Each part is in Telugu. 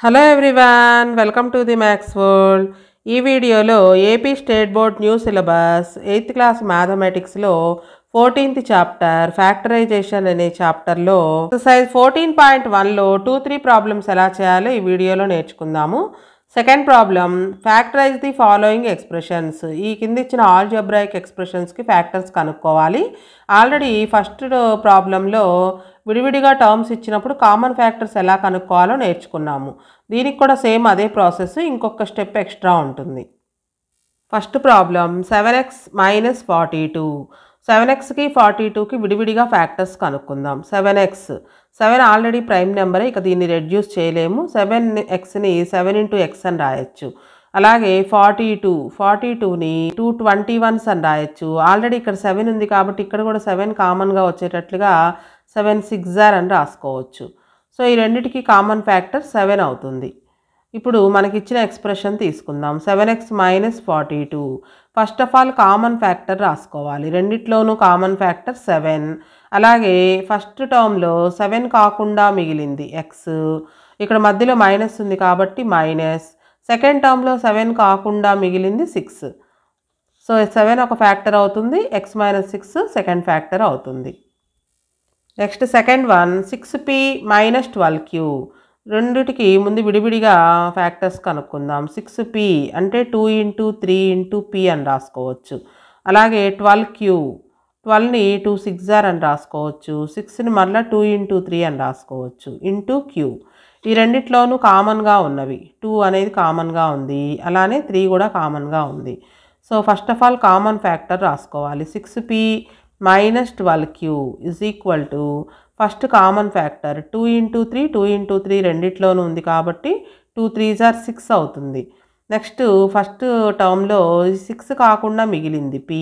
Hello everyone, welcome to the maths world. ఈ వీడియోలో AP state board new syllabus 8th class మ్యాథమెటిక్స్లో 14th చాప్టర్ ఫ్యాక్టరైజేషన్ అనే చాప్టర్లో ఎక్సర్సైజ్ 14.1లో 2-3 ప్రాబ్లమ్స్ ఎలా చేయాలో ఈ వీడియోలో నేర్చుకుందాము. Second problem, factorise the following expressions. ఈ కింద ఇచ్చిన ఆల్జబ్రాయిక్ ఎక్స్ప్రెషన్స్కి ఫ్యాక్టర్స్ కనుక్కోవాలి. ఆల్రెడీ ఫస్ట్ ప్రాబ్లంలో విడివిడిగా టర్మ్స్ ఇచ్చినప్పుడు కామన్ ఫ్యాక్టర్స్ ఎలా కనుక్కోవాలో నేర్చుకున్నాము. దీనికి కూడా సేమ్ అదే ప్రాసెస్, ఇంకొక స్టెప్ ఎక్స్ట్రా ఉంటుంది. First problem 7x - 42. 7xకి 42కి విడివిడిగా ఫ్యాక్టర్స్ కనుక్కుందాం. 7 ఆల్రెడీ ప్రైమ్ నెంబరే, ఇక దీన్ని రెడ్యూస్ చేయలేము. 7xని 7 × x అని రాయొచ్చు. అలాగే 42ని 221s అని రాయొచ్చు. ఆల్రెడీ ఇక్కడ 7 ఉంది కాబట్టి ఇక్కడ కూడా 7 కామన్గా వచ్చేటట్లుగా 7 6 అని రాసుకోవచ్చు. సో ఈ రెండిటికి కామన్ ఫ్యాక్టర్ 7 అవుతుంది. ఇప్పుడు మనకి ఇచ్చిన ఎక్స్ప్రెషన్ తీసుకుందాం. 7x - 42. First of all common factor రాసుకోవాలి. రెండిట్లోనూ కామన్ ఫ్యాక్టర్ 7. అలాగే ఫస్ట్ టర్మ్లో 7 కాకుండా మిగిలింది x, ఇక్కడ మధ్యలో మైనస్ ఉంది కాబట్టి మైనస్. సెకండ్ టర్మ్లో 7 కాకుండా మిగిలింది 6. సో 7 ఒక ఫ్యాక్టర్ అవుతుంది, x - 6 సెకండ్ ఫ్యాక్టర్ అవుతుంది. Next second one, 6p - 12q. రెండిటికి ముందు విడివిడిగా ఫ్యాక్టర్స్ కనుక్కుందాం. 6p అంటే 2 × 3 × p అని రాసుకోవచ్చు. అలాగే 12q, 12ని 2 6 అని రాసుకోవచ్చు. 6ని మళ్ళీ 2 × 3 అని రాసుకోవచ్చు. Into q. ఈ రెండిట్లోనూ కామన్గా ఉన్నవి 2 అనేది కామన్గా ఉంది, అలానే 3 కూడా కామన్గా ఉంది. So first of all common factor రాసుకోవాలి. 6p - 12q is equal to first common factor 2 × 3, 2 × 3 రెండిట్లోనూ ఉంది కాబట్టి 2 3s are 6 అవుతుంది. నెక్స్ట్ ఫస్ట్ టర్మ్లో 6 కాకుండా మిగిలింది p,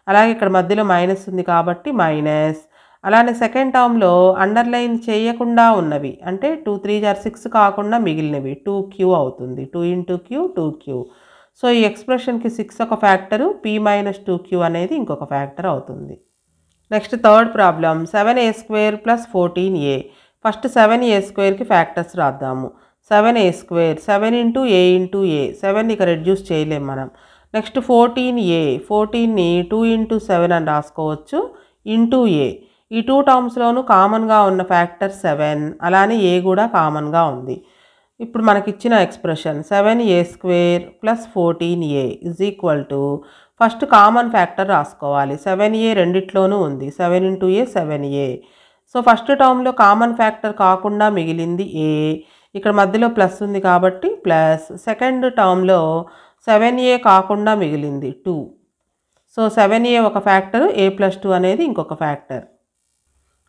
అలాగే ఇక్కడ మధ్యలో మైనస్ ఉంది కాబట్టి మైనస్. అలానే సెకండ్ టర్మ్లో అండర్లైన్ చేయకుండా ఉన్నవి అంటే 2 3s are 6 కాకుండా మిగిలినవి 2q అవుతుంది. 2 × q 2q. సో ఈ ఎక్స్ప్రెషన్కి 6 ఒక ఫ్యాక్టరు, p - 2q అనేది ఇంకొక ఫ్యాక్టర్ అవుతుంది. Next third problem, 7a² + 14a. First 7a²కి ఫ్యాక్టర్స్ రాద్దాము. 7a², 7 × a × a. 7ని ఇక రెడ్యూస్ చేయలేము మనం. నెక్స్ట్ 14a, 14ని 2 × 7 అని రాసుకోవచ్చు. Into a. ఈ 2 టర్మ్స్లోనూ కామన్గా ఉన్న ఫ్యాక్టర్ 7, అలానే a కూడా కామన్గా ఉంది. ఇప్పుడు మనకిచ్చిన expression 7a² + 14a is equal to first common factor రాసుకోవాలి. 7a రెండిట్లోనూ ఉంది, 7 × a 7a. సో ఫస్ట్ టర్మ్లో కామన్ ఫ్యాక్టర్ కాకుండా మిగిలింది a, ఇక్కడ మధ్యలో ప్లస్ ఉంది కాబట్టి ప్లస్. సెకండ్ టర్మ్లో 7a కాకుండా మిగిలింది 2. సో 7a ఒక ఫ్యాక్టర్, a + 2 అనేది ఇంకొక factor.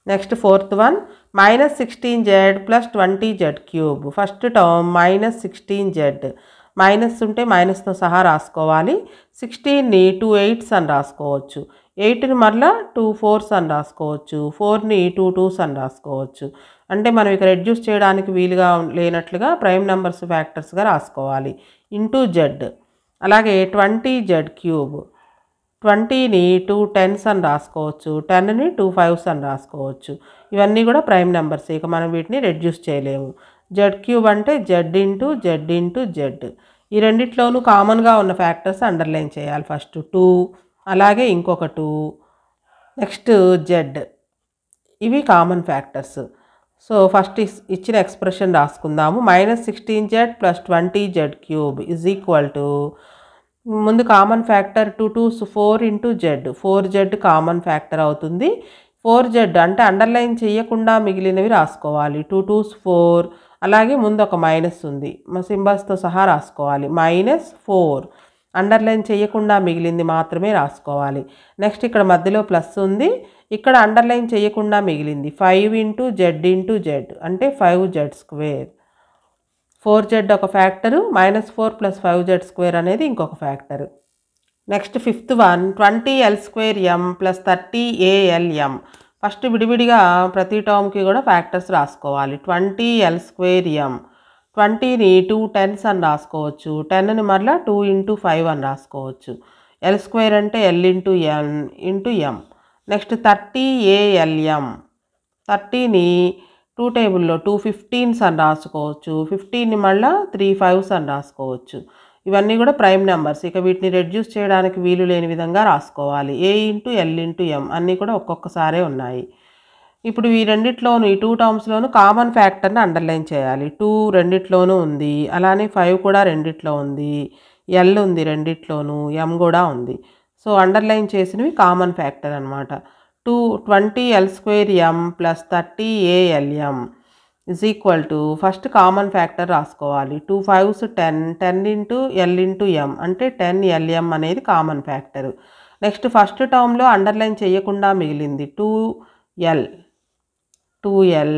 Next fourth one, -16z + 20z³. First term -16z, minus ఉంటే మైనస్తో సహా రాసుకోవాలి. 16ని 2 8s అని రాసుకోవచ్చు. 8ని మళ్ళీ 2 4s అని రాసుకోవచ్చు. 4ని 2 2s అని రాసుకోవచ్చు. అంటే మనం ఇక రెడ్యూస్ చేయడానికి వీలుగా లేనట్లుగా ప్రైమ్ నెంబర్స్ ఫ్యాక్టర్స్గా రాసుకోవాలి. Into z. అలాగే 20z³, 20ని 2 10s అని రాసుకోవచ్చు. 10ని 2 5s అని రాసుకోవచ్చు. ఇవన్నీ కూడా ప్రైమ్ నెంబర్స్, ఇక మనం వీటిని రెడ్యూస్ చేయలేము. z³ అంటే z × z. ఈ రెండిట్లోనూ కామన్గా ఉన్న ఫ్యాక్టర్స్ అండర్లైన్ చేయాలి. ఫస్ట్ 2, అలాగే ఇంకొక 2, నెక్స్ట్ z. ఇవి కామన్ ఫ్యాక్టర్స్. సో ఫస్ట్ ఇచ్చిన ఎక్స్ప్రెషన్ రాసుకుందాము. -16z + 20z³ is equal to ముందు common factor 2 2s 4 × z, 4z common factor అవుతుంది. 4z అంటే అండర్లైన్ చేయకుండా మిగిలినవి రాసుకోవాలి. 2 2s 4, అలాగే ముందు ఒక మైనస్ ఉంది, మా సింబల్స్తో సహా రాసుకోవాలి. -4 అండర్లైన్ చేయకుండా మిగిలింది మాత్రమే రాసుకోవాలి. నెక్స్ట్ ఇక్కడ మధ్యలో ప్లస్ ఉంది, ఇక్కడ అండర్లైన్ చేయకుండా మిగిలింది 5 × z × z అంటే 5z². 4z ఒక ఫ్యాక్టరు, -4 + 5z² అనేది ఇంకొక factor. Next fifth one, 20l² m + 30al m. First విడివిడిగా ప్రతి టర్మ్కి కూడా ఫ్యాక్టర్స్ రాసుకోవాలి. 20l² m, 20ని 2 10s అని రాసుకోవచ్చు. 10ని మళ్ళీ 2 × 5 అని రాసుకోవచ్చు. l² అంటే l × n × m. Next 30al m, 30ని 2 టేబుల్లో 2 15s అని రాసుకోవచ్చు. 15ని మళ్ళీ 3 5s అని రాసుకోవచ్చు. ఇవన్నీ కూడా ప్రైమ్ నెంబర్స్. ఇక వీటిని రెడ్యూస్ చేయడానికి వీలు లేని విధంగా రాసుకోవాలి. a into l into m అన్నీ కూడా ఒక్కొక్కసారే ఉన్నాయి. ఇప్పుడు ఈ రెండిట్లోనూ ఈ 2 టర్మ్స్లోనూ కామన్ ఫ్యాక్టర్ని అండర్లైన్ చేయాలి. 2 రెండిట్లోనూ ఉంది, అలానే 5 కూడా రెండిట్లో ఉంది, l ఉంది రెండిట్లోనూ, m కూడా ఉంది. సో అండర్లైన్ చేసినవి కామన్ ఫ్యాక్టర్ అనమాట. 20l² m plus 30alm is equal to first common factor రాసుకోవాలి. 2 5s 10, 10 into l into m అంటే 10lm అనేది కామన్ ఫ్యాక్టర్. నెక్స్ట్ ఫస్ట్ టర్మ్లో అండర్లైన్ చేయకుండా మిగిలింది 2l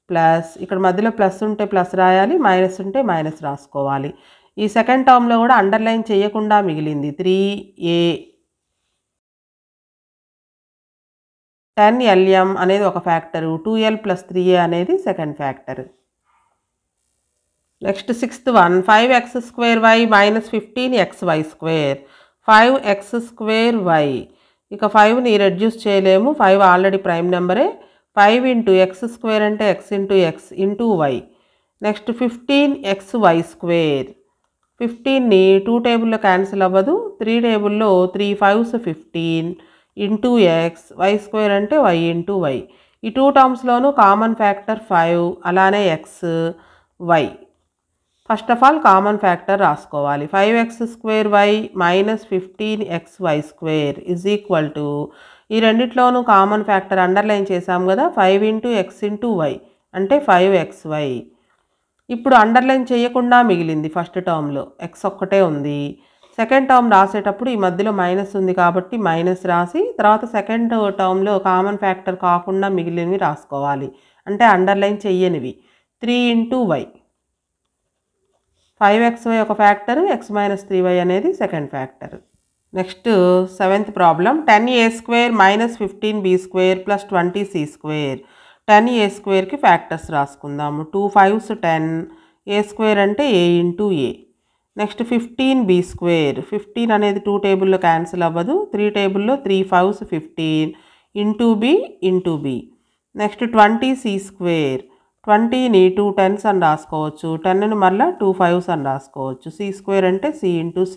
ప్లస్ ఇక్కడ మధ్యలో ప్లస్ ఉంటే ప్లస్ రాయాలి, మైనస్ ఉంటే మైనస్ రాసుకోవాలి. ఈ సెకండ్ టర్మ్లో కూడా అండర్లైన్ చేయకుండా మిగిలింది 3a 10lm అనేది ఒక ఫ్యాక్టరు, 2l ప్లస్ 3a అనేది second factor. Next sixth one 5x² y minus 15xy². 5x² y ఇక 5ని రెడ్యూస్ చేయలేము, 5 ఆల్రెడీ ప్రైమ్ నెంబరే. 5 ఇంటూ x² అంటే x into x into y. Next 15xy². 15ని 2 టేబుల్లో క్యాన్సిల్ అవ్వదు, 3 టేబుల్లో 3 5s 15 ఇంటూ ఎక్స్, y² అంటే y ఇంటూ y. ఈ 2 టర్మ్స్లోనూ కామన్ ఫ్యాక్టర్ 5, అలానే x y. First of all common factor రాసుకోవాలి. 5x² y minus 15xy² is equal to ఈ రెండిట్లోనూ కామన్ ఫ్యాక్టర్ అండర్లైన్ చేసాం కదా, 5 ఇంటూ ఎక్స్ ఇంటూ వై అంటే 5xy. ఇప్పుడు అండర్లైన్ చేయకుండా మిగిలింది ఫస్ట్ టర్మ్లో ఎక్స్ ఒక్కటే ఉంది. సెకండ్ టర్మ్ రాసేటప్పుడు ఈ మధ్యలో మైనస్ ఉంది కాబట్టి మైనస్ రాసి తర్వాత సెకండ్ టర్మ్లో కామన్ ఫ్యాక్టర్ కాకుండా మిగిలినవి రాసుకోవాలి, అంటే అండర్లైన్ చెయ్యనివి. 3 into why. 5xy ఒక ఫ్యాక్టర్, x మైనస్ 3y అనేది second factor. Next seventh problem 10a² minus 15b² plus 20c². 10a²కి ఫ్యాక్టర్స్ రాసుకుందాము. 2 5s 10, a² అంటే a into a. Next 15b². 15 అనేది 2 టేబుల్లో క్యాన్సిల్ అవ్వదు, 3 టేబుల్లో 3 5s 15 into b into b. Next 20c². 20ని 2 10s అని రాసుకోవచ్చు, 10ని మళ్ళీ 2 5s అని రాసుకోవచ్చు. c² అంటే c ఇంటూ c.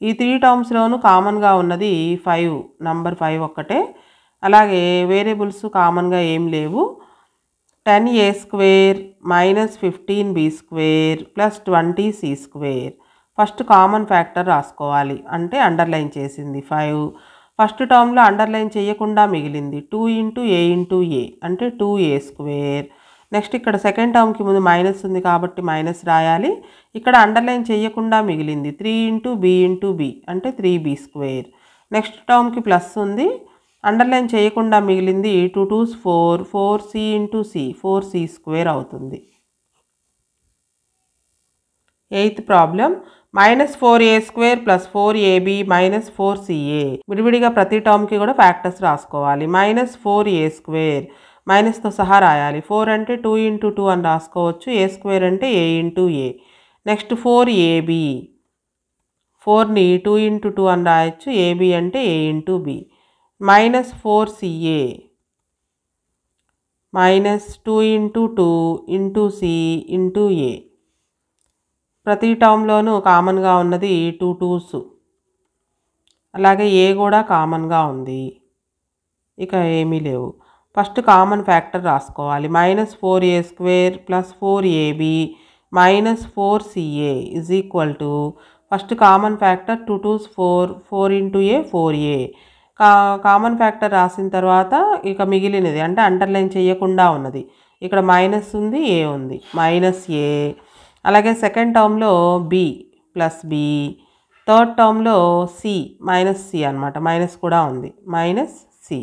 ఈ 3 టర్మ్స్లోనూ కామన్గా ఉన్నది 5, నంబర్ 5 ఒక్కటే. అలాగే వేరియబుల్స్ కామన్గా ఏం లేవు. 10a² minus 15b² plus 20c². First common factor రాసుకోవాలి, అంటే అండర్లైన్ చేసింది 5. ఫస్ట్ టర్మ్లో అండర్లైన్ చేయకుండా మిగిలింది 2 ఇంటూ a ఇంటూ a అంటే 2a². నెక్స్ట్ ఇక్కడ సెకండ్ టర్మ్కి ముందు మైనస్ ఉంది కాబట్టి మైనస్ రాయాలి. ఇక్కడ అండర్లైన్ చేయకుండా మిగిలింది 3 ఇంటూ b ఇంటూ b అంటే 3b². నెక్స్ట్ టర్మ్కి ప్లస్ ఉంది, అండర్లైన్ చేయకుండా మిగిలింది 2 2s 4, 4c into c 4c² అవుతుంది. Eighth problem minus 4a² plus 4ab minus 4ca. విడివిడిగా ప్రతి టర్మ్కి కూడా ఫ్యాక్టర్స్ రాసుకోవాలి. మైనస్ 4a² మైనస్తో సహా రాయాలి. 4 అంటే 2 ఇంటూ 2 అని రాసుకోవచ్చు, a² అంటే a into a. Next 4ab. 4ని 2 into 2 అని రాయొచ్చు, ab అంటే a into b. Minus 4ca minus 2 into 2 into c into a. ప్రతి టర్మ్లోనూ కామన్గా ఉన్నది 2 2s. అలాగే ఏ కూడా కామన్గా ఉంది, ఇక ఏమీ లేవు. ఫస్ట్ కామన్ ఫ్యాక్టర్ రాసుకోవాలి. Minus 4a² plus 4ab minus 4ca is equal to first common factor 2 2s 4, 4 into a 4a. Common factor రాసిన తర్వాత ఇక మిగిలినది అంటే అండర్లైన్ చేయకుండా ఉన్నది, ఇక్కడ మైనస్ ఉంది, ఏ ఉంది, మైనస్ ఏ. అలాగే సెకండ్ టర్మ్లో b ప్లస్ b, థర్డ్ టర్మ్లో c మైనస్ c అనమాట, మైనస్ కూడా ఉంది, minus c.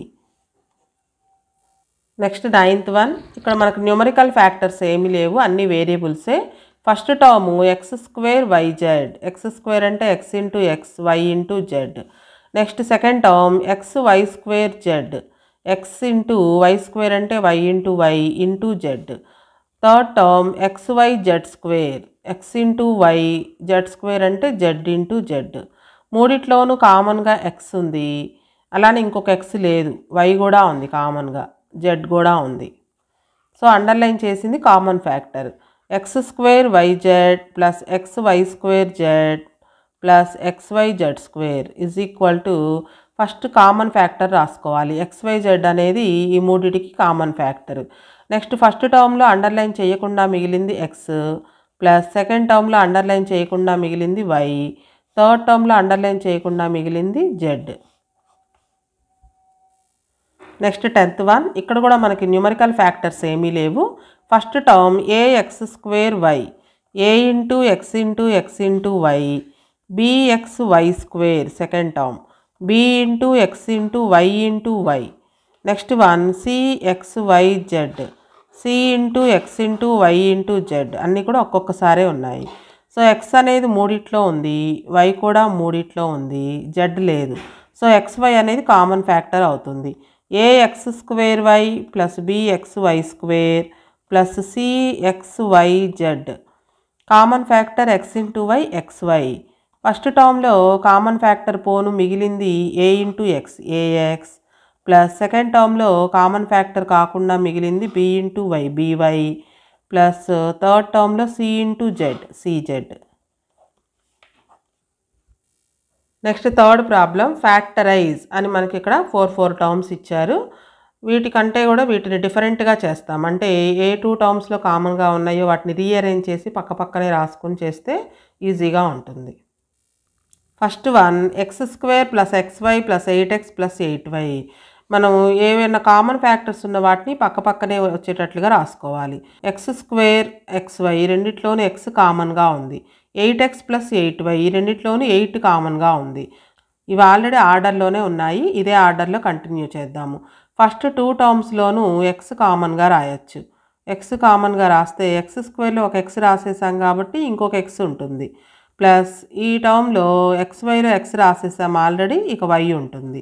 Next ninth one. ఇక్కడ మనకు న్యూమరికల్ ఫ్యాక్టర్స్ ఏమీ లేవు, అన్ని వేరియబుల్సే. First term x² yz. x² అంటే x into x, y into z. Next second term xy²z. x into y² అంటే y into y into z. Third term xyz². x into y, z² అంటే z ఇంటూ z. మూడిట్లోనూ కామన్గా x ఉంది, అలానే ఇంకొక x లేదు, y కూడా ఉంది కామన్గా, z కూడా ఉంది. సో అండర్లైన్ చేసింది common factor. X square y z plus x y square z plus x y z square is equal to first common factor రాసుకోవాలి. ఎక్స్వై జెడ్ అనేది ఈ మూడిటికి కామన్ ఫ్యాక్టర్. నెక్స్ట్ ఫస్ట్ టర్మ్లో అండర్లైన్ చేయకుండా మిగిలింది ఎక్స్ ప్లస్ సెకండ్ టర్మ్లో అండర్లైన్ చేయకుండా మిగిలింది వై, థర్డ్ టర్మ్లో అండర్లైన్ చేయకుండా మిగిలింది జెడ్. Next 10th one. ఇక్కడ కూడా మనకి న్యూమరికల్ ఫ్యాక్టర్స్ ఏమీ లేవు. First term A x square y, A into x into y, B x y square second term, B into x into y. Next one C x y z, C into x into y into z అన్నీ కూడా ఒక్కొక్కసారే ఉన్నాయి. సో ఎక్స్ అనేది మూడిట్లో ఉంది, వై కూడా మూడిట్లో ఉంది, జెడ్ లేదు. సో ఎక్స్వై అనేది కామన్ ఫ్యాక్టర్ అవుతుంది. A x square y plus b x y square plus c x y z. Common factor x into y x y. First టర్మ్లో కామన్ ఫ్యాక్టర్ పోను మిగిలింది a into x a x plus second టర్మ్లో కామన్ ఫ్యాక్టర్ కాకుండా మిగిలింది b into y b y plus third టర్మ్లో సి ఇంటూ జెడ్ సిజెడ్. నెక్స్ట్ థర్డ్ ప్రాబ్లం ఫ్యాక్టరైజ్ అని మనకి ఇక్కడ 4 టర్మ్స్ ఇచ్చారు. వీటికంటే కూడా వీటిని డిఫరెంట్గా చేస్తాం. అంటే ఏ 2 టర్మ్స్లో కామన్గా ఉన్నాయో వాటిని రీఅరేంజ్ చేసి పక్కనే రాసుకుని చేస్తే ఈజీగా ఉంటుంది. First one x square plus x y plus 8x plus 8y. మనం ఏమైనా కామన్ ఫ్యాక్టర్స్ ఉన్న వాటిని పక్కనే వచ్చేటట్లుగా రాసుకోవాలి. ఎక్స్ స్క్వేర్ ఎక్స్వై ఈ రెండిట్లోనూ ఎక్స్ కామన్గా ఉంది. 8x ప్లస్ 8y ఈ రెండిట్లోనూ 8 కామన్గా ఉంది. ఇవి ఆల్రెడీ ఆర్డర్లోనే ఉన్నాయి. ఇదే ఆర్డర్లో కంటిన్యూ చేద్దాము. ఫస్ట్ 2 టర్మ్స్లోనూ ఎక్స్ కామన్గా రాయొచ్చు. ఎక్స్ కామన్గా రాస్తే ఎక్స్ స్క్వేర్లో ఒక ఎక్స్ రాసేసాం కాబట్టి ఇంకొక ఎక్స్ ఉంటుంది. ప్లస్ ఈ టర్మ్లో ఎక్స్వైలో ఎక్స్ రాసేసాం ఆల్రెడీ, ఇక వై ఉంటుంది.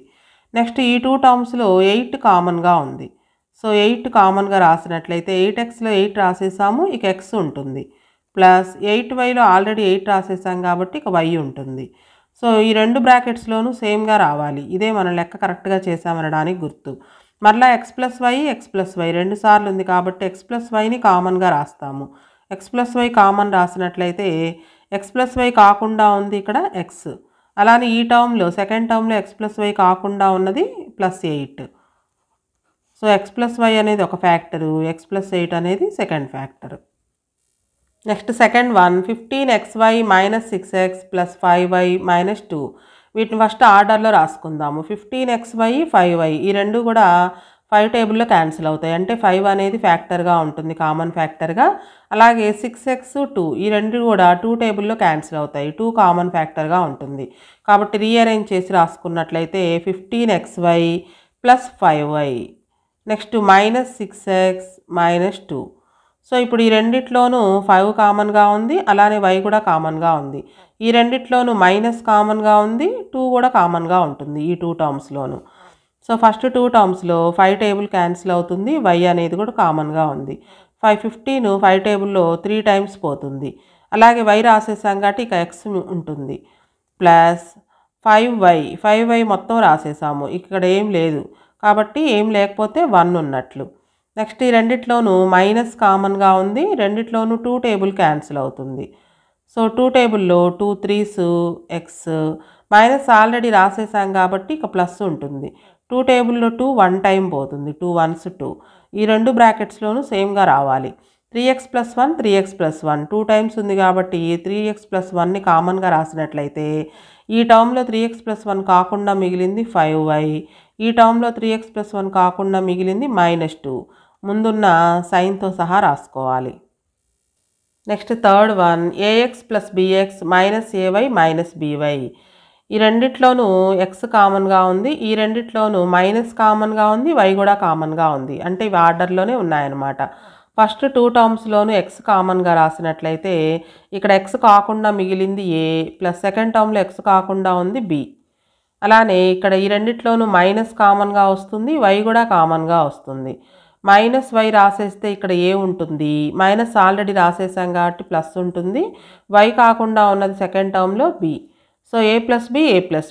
నెక్స్ట్ ఈ 2 టర్మ్స్లో 8 కామన్గా ఉంది. సో 8 కామన్గా రాసినట్లయితే 8xలో 8 రాసేసాము, ఇక ఎక్స్ ఉంటుంది. ప్లస్ 8yలో ఆల్రెడీ 8 రాసేసాం కాబట్టి ఇక వై ఉంటుంది. సో ఈ 2 బ్రాకెట్స్లోనూ సేమ్గా రావాలి. ఇదే మనం లెక్క కరెక్ట్గా చేసామనడానికి గుర్తు. మరలా ఎక్స్ ప్లస్ వై 2 సార్లు ఉంది కాబట్టి ఎక్స్ ప్లస్ వైని కామన్గా రాస్తాము. ఎక్స్ ప్లస్ వై కామన్ రాసినట్లయితే ఎక్స్ ప్లస్ వై కాకుండా ఉంది ఇక్కడ ఎక్స్. అలానే ఈ టర్మ్లో సెకండ్ టర్మ్లో ఎక్స్ ప్లస్ వై కాకుండా ఉన్నది plus 8. So x plus y అనేది ఒక ఫ్యాక్టరు, ఎక్స్ ప్లస్ 8 అనేది second factor. Next second one 15xy minus 6x plus 5y minus 2. వీటిని ఫస్ట్ ఆర్డర్లో రాసుకుందాము. 15xy 5y ఈ రెండు కూడా 5 టేబుల్లో క్యాన్సిల్ అవుతాయి. అంటే 5 అనేది ఫ్యాక్టర్గా ఉంటుంది, కామన్ ఫ్యాక్టర్గా. అలాగే 6x 2 ఈ రెండు కూడా 2 టేబుల్లో క్యాన్సిల్ అవుతాయి, 2 కామన్ ఫ్యాక్టర్గా ఉంటుంది. కాబట్టి రీఅరేంజ్ చేసి రాసుకున్నట్లయితే 15xy plus 5y next minus 6x minus 2. So ఇప్పుడు ఈ రెండిట్లోనూ 5 కామన్గా ఉంది, అలానే y కూడా కామన్గా ఉంది. ఈ రెండిట్లోనూ మైనస్ కామన్గా ఉంది, 2 కూడా కామన్గా ఉంటుంది ఈ 2 టర్మ్స్లోనూ. సో ఫస్ట్ 2 టర్మ్స్లో 5 టేబుల్ క్యాన్సిల్ అవుతుంది, y అనేది కూడా కామన్గా ఉంది. 15 5 టేబుల్లో 3 టైమ్స్ పోతుంది. అలాగే y రాసేసాం కాబట్టి ఇక x ఉంటుంది. ప్లస్ 5y మొత్తం రాసేసాము, ఇక్కడ ఏం లేదు కాబట్టి ఏం లేకపోతే 1 ఉన్నట్లు. నెక్స్ట్ ఈ రెండిట్లోనూ మైనస్ కామన్గా ఉంది, రెండిట్లోనూ 2 టేబుల్ క్యాన్సిల్ అవుతుంది. సో 2 టేబుల్లో 2 3s x మైనస్ ఆల్రెడీ రాసేసాం కాబట్టి ఇక ప్లస్ ఉంటుంది. 2 టేబుల్లో 2 1 టైం పోతుంది, 2 1s 2. ఈ రెండు బ్రాకెట్స్లోనూ సేమ్గా రావాలి. 3x plus 1 3x plus 1 2 times ఉంది కాబట్టి 3x ప్లస్ 1ని కామన్గా రాసినట్లయితే ఈ టర్మ్లో 3x ప్లస్ 1 కాకుండా మిగిలింది 5y, ఈ టర్మ్లో 3x ప్లస్ 1 కాకుండా మిగిలింది మైనస్ 2. ముందున్న సైన్తో సహా రాసుకోవాలి. Next third one ax plus bx minus ay minus by. ఈ రెండిట్లోనూ ఎక్స్ కామన్గా ఉంది, ఈ రెండిట్లోనూ మైనస్ కామన్గా ఉంది, y కూడా కామన్గా ఉంది. అంటే ఇవి ఆర్డర్లోనే ఉన్నాయన్నమాట. ఫస్ట్ 2 టర్మ్స్లోనూ ఎక్స్ కామన్గా రాసినట్లయితే ఇక్కడ ఎక్స్ కాకుండా మిగిలింది a ప్లస్ సెకండ్ టర్మ్లో ఎక్స్ కాకుండా ఉంది b. అలానే ఇక్కడ ఈ రెండిట్లోనూ మైనస్ కామన్గా వస్తుంది, y కూడా కామన్గా వస్తుంది. మైనస్ y రాసేస్తే ఇక్కడ ఏ ఉంటుంది, మైనస్ ఆల్రెడీ రాసేసాం కాబట్టి ప్లస్ ఉంటుంది, y కాకుండా ఉన్నది సెకండ్ టర్మ్లో b. So a plus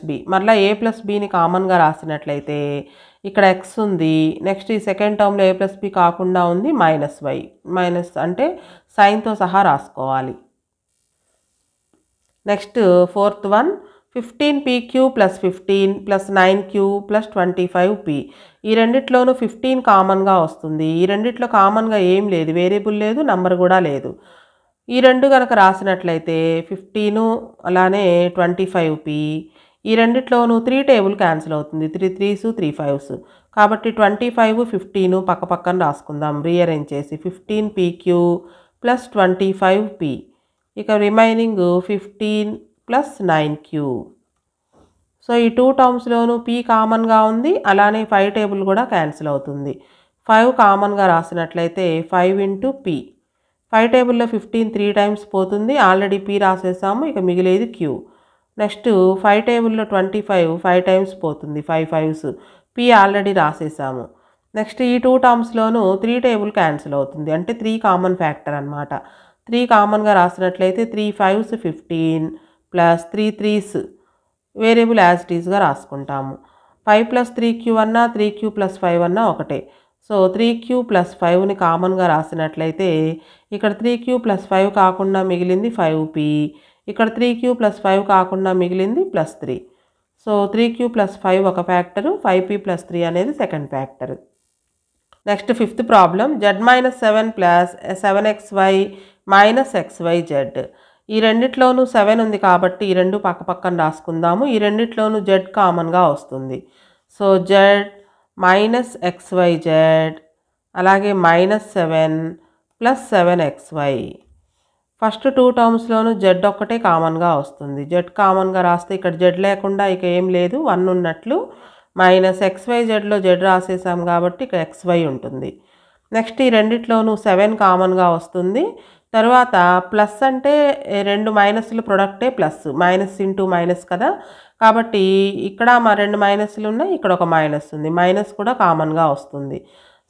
b మరలా a ప్లస్ బిని కామన్గా రాసినట్లయితే ఇక్కడ ఎక్స్ ఉంది. నెక్స్ట్ ఈ సెకండ్ టర్మ్లో ఏ ప్లస్ బి కాకుండా ఉంది మైనస్ వై. మైనస్ అంటే సైన్తో సహా రాసుకోవాలి. Next fourth one 15pq plus 15 plus 9q plus 25p. ఈ రెండిట్లోనూ 15 కామన్గా వస్తుంది. ఈ రెండిట్లో కామన్గా ఏం లేదు, వేరియబుల్ లేదు, నంబర్ కూడా లేదు. ఈ రెండు కనుక రాసినట్లయితే 15 అలానే 25p. ఈ రెండిట్లోనూ 3 టేబుల్ క్యాన్సిల్ అవుతుంది, 3 3s 3 5s. కాబట్టి 25 15 పక్క పక్కన రాసుకుందాం రీఅరేంజ్ చేసి. 15pq plus 25p. ఇక రిమైనింగ్ 15 ప్లస్ 9q. సో ఈ 2 టర్మ్స్లోనూ p కామన్గా ఉంది, అలానే 5 టేబుల్ కూడా క్యాన్సిల్ అవుతుంది. 5 కామన్గా రాసినట్లయితే 5 ఇంటూ p. 5 టేబుల్లో 15 3 టైమ్స్ పోతుంది, ఆల్రెడీ p రాసేసాము, ఇక మిగిలేది q. నెక్స్ట్ 5 టేబుల్లో 25 5 టైమ్స్ పోతుంది, 5 5s. p already రాసేసాము. నెక్స్ట్ ఈ 2 టర్మ్స్లోనూ 3 టేబుల్ క్యాన్సిల్ అవుతుంది, అంటే 3 కామన్ ఫ్యాక్టర్ అనమాట. 3 కామన్గా రాసినట్లయితే 3 5s 15 plus 3 3s variable as it ఈస్గా రాసుకుంటాము. 5 ప్లస్ 3q అన్నా 3q ప్లస్ 5 అన్నా ఒకటే. సో 3q ప్లస్ 5ని కామన్గా రాసినట్లయితే ఇక్కడ 3q ప్లస్ 5 కాకుండా మిగిలింది 5p. ఇక్కడ 3q ప్లస్ 5 కాకుండా మిగిలింది ప్లస్ 3. సో 3q ప్లస్ 5 ఒక ఫ్యాక్టరు, 5p ప్లస్ 3 అనేది second factor. Next fifth problem z-7 plus 7xy minus xyz. ఈ రెండిట్లోనూ 7 ఉంది కాబట్టి ఈ రెండు పక్క పక్కన రాసుకుందాము. ఈ రెండిట్లోనూ z కామన్గా వస్తుంది. సో z మైనస్ xyz అలాగే minus 7 plus 7xy. First 2 టర్మ్స్లోనూ z ఒక్కటే కామన్గా వస్తుంది. z కామన్గా రాస్తే ఇక్కడ z లేకుండా ఇక ఏం లేదు, 1 ఉన్నట్లు. మైనస్ xyzలో z రాసేసాం కాబట్టి ఇక్కడ xy ఉంటుంది. నెక్స్ట్ ఈ రెండిట్లోనూ 7 కామన్గా వస్తుంది. తర్వాత ప్లస్ అంటే రెండు మైనస్లు ప్రొడక్టే ప్లస్, మైనస్ ఇంటూ మైనస్ కదా, కాబట్టి ఇక్కడ మా 2 మైనస్లు ఉన్నాయి, ఇక్కడ ఒక మైనస్ ఉంది, మైనస్ కూడా కామన్గా వస్తుంది.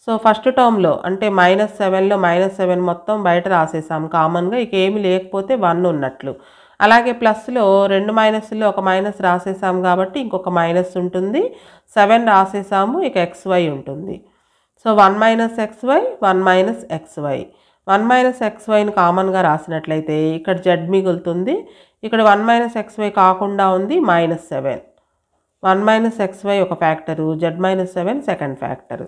సో ఫస్ట్ టర్మ్లో అంటే మైనస్ 7లో మైనస్ 7 మొత్తం బయట రాసేసాం కామన్గా, ఇక ఏమి లేకపోతే 1 ఉన్నట్లు. అలాగే ప్లస్లో 2 మైనస్లో ఒక మైనస్ రాసేసాం కాబట్టి ఇంకొక మైనస్ ఉంటుంది, 7 రాసేసాము, ఇక xy ఉంటుంది. So 1 minus xy 1 minus xy. 1 minus xyని కామన్గా రాసినట్లయితే ఇక్కడ z మిగులుతుంది. ఇక్కడ 1 మైనస్ xy కాకుండా ఉంది మైనస్ 7. 1 మైనస్ xy ఒక factor, z minus 7 second factor.